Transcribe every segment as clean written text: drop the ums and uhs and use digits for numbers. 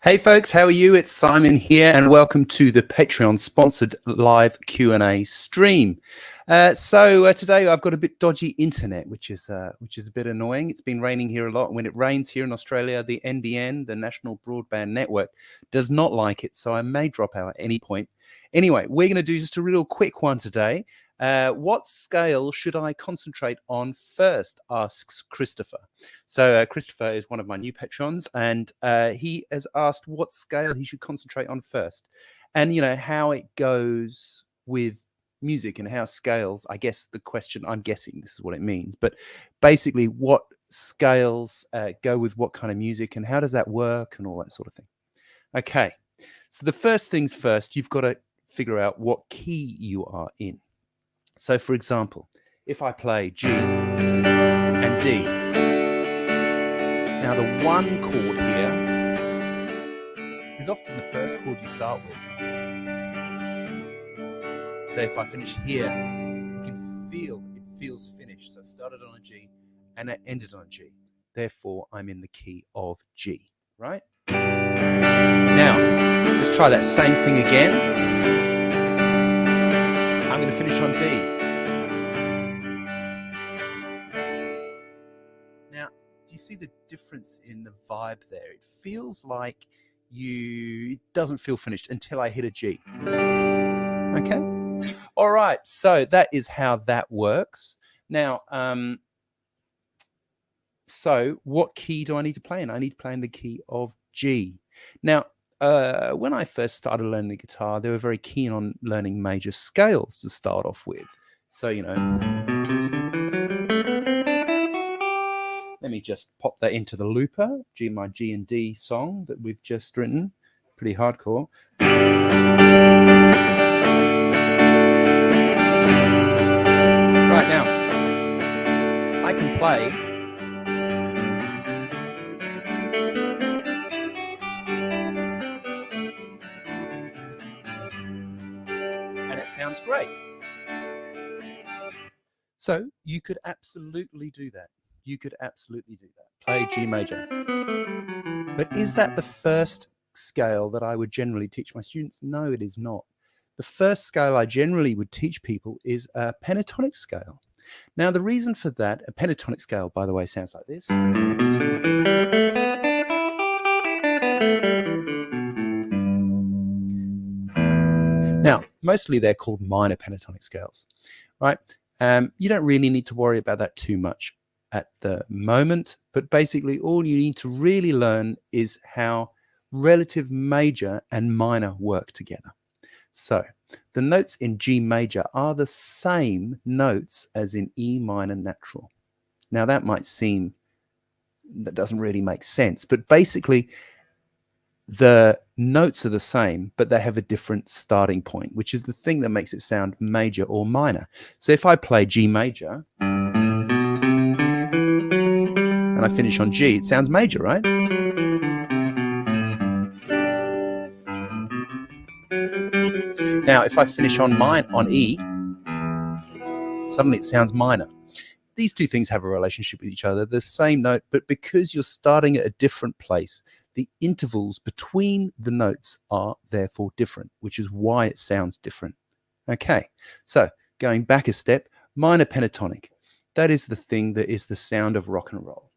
Hey folks, how are you? It's Simon here and welcome to the Patreon sponsored live Q&A stream. Today I've got a bit dodgy internet, which is a bit annoying. It's been raining here a lot. When it rains here in Australia, the NBN, the National Broadband Network, does not like it, so I may drop out at any point. Anyway, we're going to do just a real quick one today. What scale should I concentrate on first, asks Christopher. So Christopher is one of my new patrons, and he has asked what scale he should concentrate on first, and how it goes with music and how scales. I guess the question, I'm guessing this is what it means, but basically what scales go with what kind of music and how does that work and all that sort of thing. Okay, so the first things first, you've got to figure out what key you are in. So for example, if I play G and D, now the one chord here is often the first chord you start with. So if I finish here, you can feel it feels finished. So it started on a G and it ended on a G. Therefore, I'm in the key of G, right? Now, let's try that same thing again. I'm going to finish on D. Now, do you see the difference in the vibe there? It feels like it doesn't feel finished until I hit a G. Okay? All right, so that is how that works. Now, so what key do I need to play in? I need to play in the key of G. Now, when I first started learning the guitar, they were very keen on learning major scales to start off with. So, let me just pop that into the looper, my G and D song that we've just written. Pretty hardcore. Right now, I can play and it sounds great. So you could absolutely do that. You could absolutely do that. Play G major. But is that the first scale that I would generally teach my students? No, it is not. The first scale I generally would teach people is a pentatonic scale. Now, the reason for that, a pentatonic scale, by the way, sounds like this. Now, mostly they're called minor pentatonic scales, right? You don't really need to worry about that too much at the moment, but basically all you need to really learn is how relative major and minor work together. So the notes in G major are the same notes as in E minor natural. Now that doesn't really make sense, but basically the notes are the same, but they have a different starting point, which is the thing that makes it sound major or minor. So if I play G major and I finish on G, it sounds major, right? Now, if I finish on E, suddenly it sounds minor. These two things have a relationship with each other, the same note, but because you're starting at a different place, the intervals between the notes are therefore different, which is why it sounds different. Okay, so going back a step, minor pentatonic. That is the thing that is the sound of rock and roll,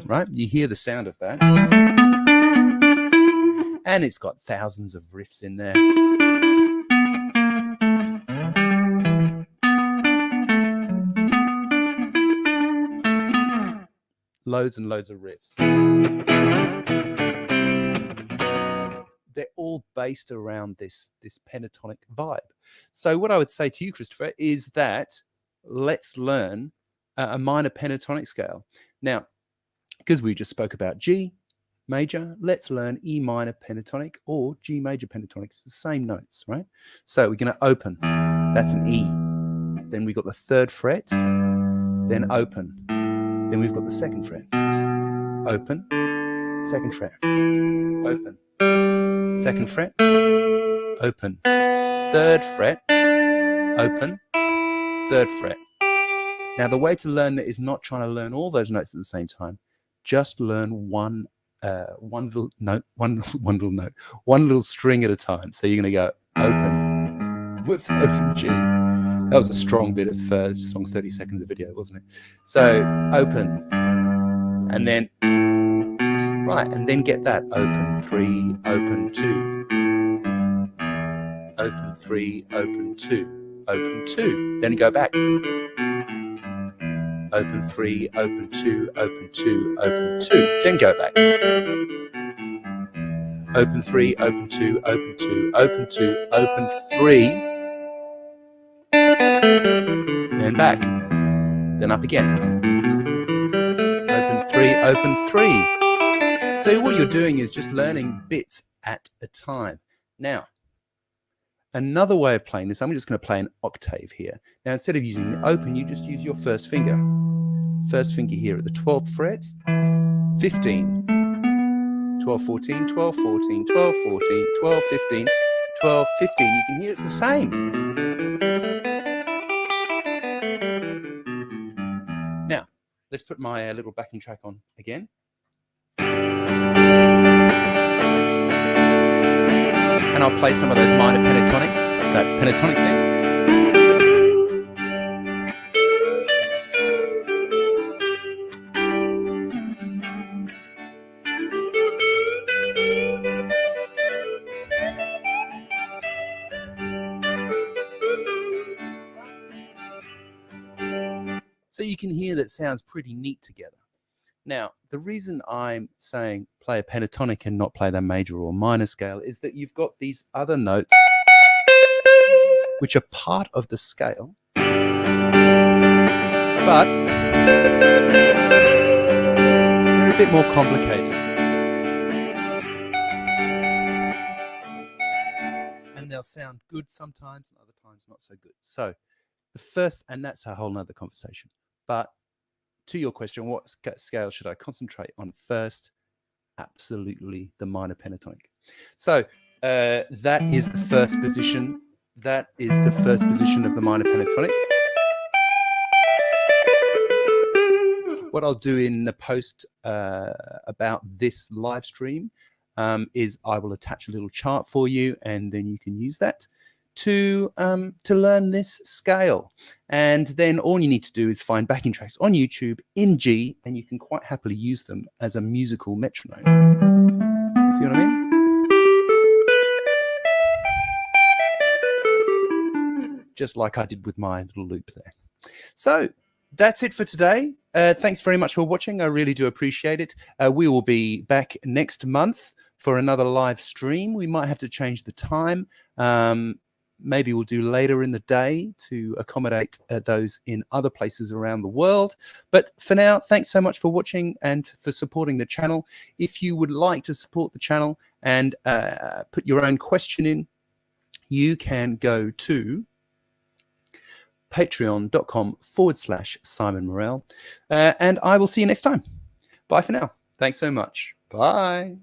Right? You hear the sound of that. And it's got thousands of riffs in there. Loads and loads of riffs. They're all based around this pentatonic vibe. So what I would say to you, Christopher, is that let's learn a minor pentatonic scale. Now, because we just spoke about G major, let's learn E minor pentatonic or G major pentatonic. It's the same notes, right? So we're going to open. That's an E. Then we've got the third fret, then open. Then we've got the second fret. Open, second fret. Open, second fret. Open, third fret. Open, third fret. Now, the way to learn that is not trying to learn all those notes at the same time. Just learn one little note, one little string at a time. So you're going to go open, whoops, open G. That was a strong bit of strong 30 seconds of video, wasn't it? So open, and then right, and then get that open 3, open 2, open 3, open 2, open 2. Then go back. Open 3, open 2, open 2, open 2. Then go back. Open 3, open 2, open 2, open 2, open 3. Then back. Then up again. Open 3, open 3. So what you're doing is just learning bits at a time. Now, another way of playing this, I'm just going to play an octave here. Now, instead of using the open, you just use your first finger. First finger here at the 12th fret, 15, 12, 14, 12, 14, 12, 14, 12, 15, 12, 15. You can hear it's the same. Now, let's put my little backing track on again. And I'll play some of those minor pentatonic, that pentatonic thing. So you can hear that it sounds pretty neat together. Now, the reason I'm saying play a pentatonic and not play the major or minor scale is that you've got these other notes which are part of the scale, but they're a bit more complicated. And they'll sound good sometimes and other times not so good. So the first, and that's a whole nother conversation. But to your question, what scale should I concentrate on first? Absolutely the minor pentatonic. So that is the first position. That is the first position of the minor pentatonic. What I'll do in the post about this live stream is I will attach a little chart for you, and then you can use that to learn this scale. And then all you need to do is find backing tracks on YouTube in G, and you can quite happily use them as a musical metronome. See what I mean? Just like I did with my little loop there. So that's it for today. Thanks very much for watching. I really do appreciate it. We will be back next month for another live stream. We might have to change the time. Maybe we'll do later in the day to accommodate those in other places around the world. But for now, thanks so much for watching and for supporting the channel. If you would like to support the channel and put your own question in, you can go to patreon.com/Simon Morel. And I will see you next time. Bye for now. Thanks so much. Bye.